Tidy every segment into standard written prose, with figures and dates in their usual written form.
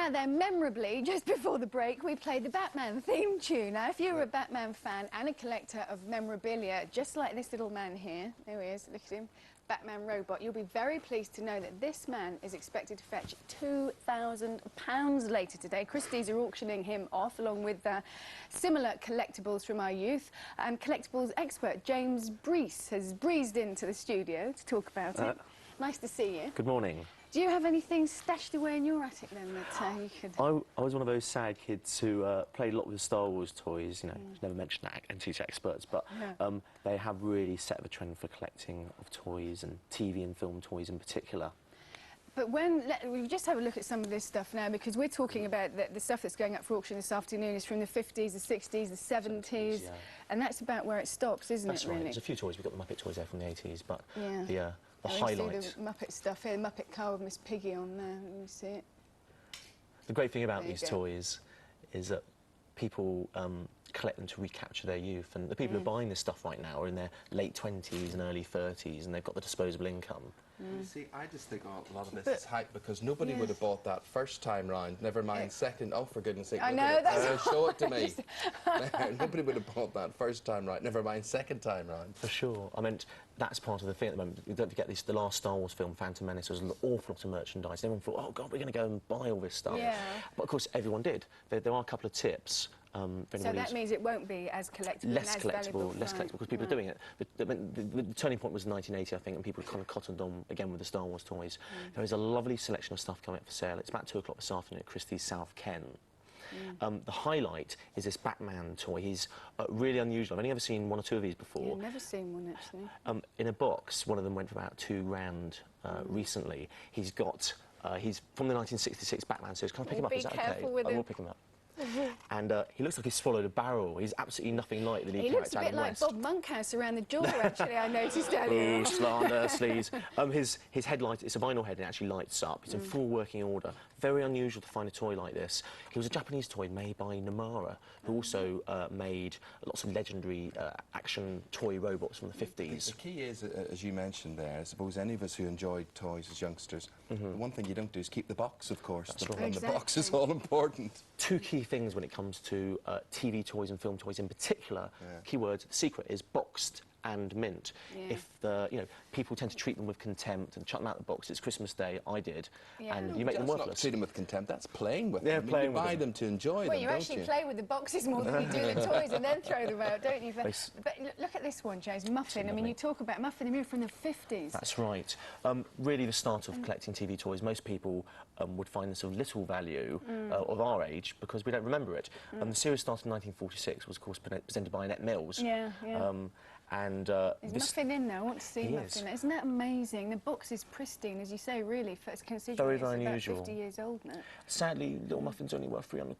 Now then, memorably, just before the break, we played the Batman theme tune. Now, if you're a Batman fan and a collector of memorabilia, just like this little man here, there he is, look at him, Batman robot, you'll be very pleased to know that this man is expected to fetch £2,000 later today. Christie's are auctioning him off, along with similar collectibles from our youth. And collectibles expert James Breese has breezed into the studio to talk about it. Nice to see you. Good morning. Do you have anything stashed away in your attic then that you could... I was one of those sad kids who played a lot with the Star Wars toys, you know, never mentioned that, antiques experts, but they have really set the trend for collecting of toys and TV and film toys in particular. But we'll just have a look at some of this stuff now, because we're talking about the stuff that's going up for auction this afternoon is from the 50s, the 60s, the 70s, and that's about where it stops, isn't it, really? Right. There's a few toys. We've got the Muppet toys there from the 80s, but the I highlight... see the Muppet stuff here, the Muppet car with Miss Piggy on there, let me see it. The great thing about these toys is that people collect them to recapture their youth, and the people who are buying this stuff right now are in their late 20s and early 30s, and they've got the disposable income. You see, I just think a lot of this is hype, because nobody would have bought that first time round, never mind second. Oh, for goodness sake, I know, that's show it to me. Nobody would have bought that first time round, never mind second time round. For sure. I mean, that's part of the thing at the moment. You don't forget this, the last Star Wars film, Phantom Menace, was an awful lot of merchandise. Everyone thought, oh, God, we're going to go and buy all this stuff. But, of course, everyone did. There are a couple of tips. So that means it won't be as collectible, less collectible, because people are doing it. The turning point was 1980, I think, and people kind of cottoned on again with the Star Wars toys. There is a lovely selection of stuff coming up for sale. It's about 2 o'clock this afternoon at Christie's South Ken. The highlight is this Batman toy. He's really unusual. I've only ever seen 1 or 2 of these before. Yeah, I've never seen one, actually. In a box, one of them went for about £2,000 recently. He's got... he's from the 1966 Batman series. Can I pick him up? Is that okay? Careful with him. I will pick him up. And he looks like he's swallowed a barrel. He's absolutely nothing like the lead character. He looks a bit like Bob Monkhouse around the jaw, actually, I noticed earlier. Ooh, slander, sleaze. His headlight, it's a vinyl head and it actually lights up. It's in full working order. Very unusual to find a toy like this. He was a Japanese toy made by Nomura, who also made lots of legendary action toy robots from the 50s. The key is, as you mentioned there, I suppose any of us who enjoyed toys as youngsters, the one thing you don't do is keep the box, of course. That's right. And the box is all important. 2 key things when it comes to TV toys and film toys in particular. Keywords, the secret is boxed and mint. If people tend to treat them with contempt and chuck them out the box. It's Christmas Day, I did, and you make them worthless. Not treat them with contempt, that's playing with them. Yeah, playing you with buy them to enjoy them, well, you actually play with the boxes more than you do the toys and then throw them out, don't you? But look at this one, James, Muffin. I mean, you talk about Muffin, they're from the 50s. That's right. Really the start of collecting TV toys. Most people would find this of little value of our age because we don't remember it. The series started in 1946, was of course presented by Annette Mills. And there's Muffin in there. I want to see Muffin. Isn't that amazing? The box is pristine, as you say, really, for considering it's unusual. About 50 years old now. Sadly, little Muffin's only worth £300.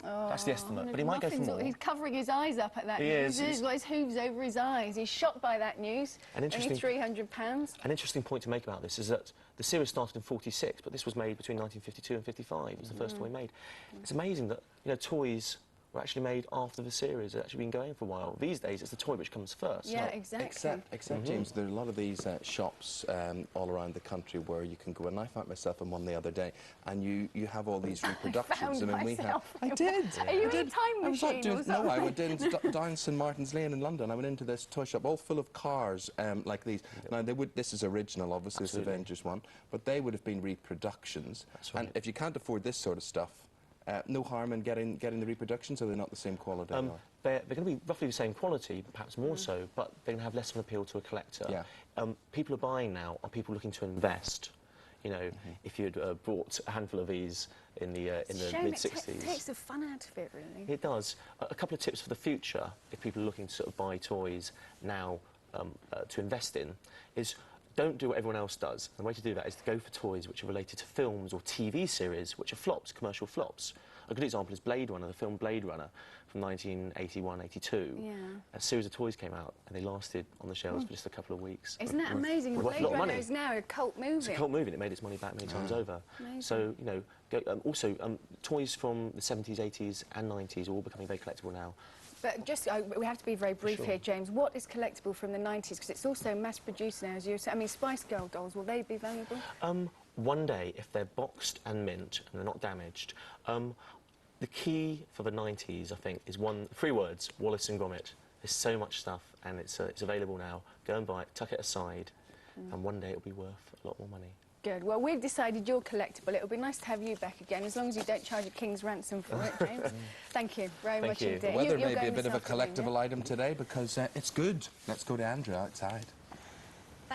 Oh, that's the estimate, but he might go for more. He's covering his eyes up at that news. He's got his hooves over his eyes. He's shocked by that news. Only £300. An interesting point to make about this is that the series started in 46, but this was made between 1952 and 55. It was the first toy made. It's amazing that, you know, toys were actually made after the series. It's actually been going for a while. These days, it's the toy which comes first. Yeah, exactly. Except James, there are a lot of these shops all around the country where you can go, and I found myself in one the other day, and you have all these reproductions. I did. Are you in a time machine or something? No, I went down St Martin's Lane in London. I went into this toy shop all full of cars like these. Now, this is original, obviously, this Avengers one, but they would have been reproductions. That's right. And if you can't afford this sort of stuff, no harm in getting the reproductions, or they're not the same quality? They're going to be roughly the same quality, perhaps more so, but they're going to have less of an appeal to a collector. People who are buying now are people looking to invest. You know, if you'd bought a handful of these in the mid-60s. It takes the fun out of it, really. It does. A couple of tips for the future, if people are looking to sort of buy toys now to invest in, is don't do what everyone else does. The way to do that is to go for toys which are related to films or TV series which are flops, commercial flops. A good example is Blade Runner, the film Blade Runner from 1981-82. A series of toys came out and they lasted on the shelves for just a couple of weeks. Isn't that amazing? Blade Runner is now a cult movie. It's a cult movie and it made its money back many times over. Amazing. So, you know, also toys from the 70s, 80s and 90s are all becoming very collectible now. But just, we have to be very brief Sure. here, James. What is collectible from the 90s? Because it's also mass-produced now, as you said. I mean, Spice Girl dolls, will they be valuable? One day, if they're boxed and mint and they're not damaged, the key for the 90s, I think, is three words: Wallace and Gromit. There's so much stuff, and it's available now. Go and buy it, tuck it aside, and one day it'll be worth a lot more money. Good. Well, we've decided you're collectible. It'll be nice to have you back again, as long as you don't charge a king's ransom for it, James. Thank you very much you. indeed. The weather may You're be a going bit this of a afternoon, collectible item today because it's good. Let's go to Andrew outside.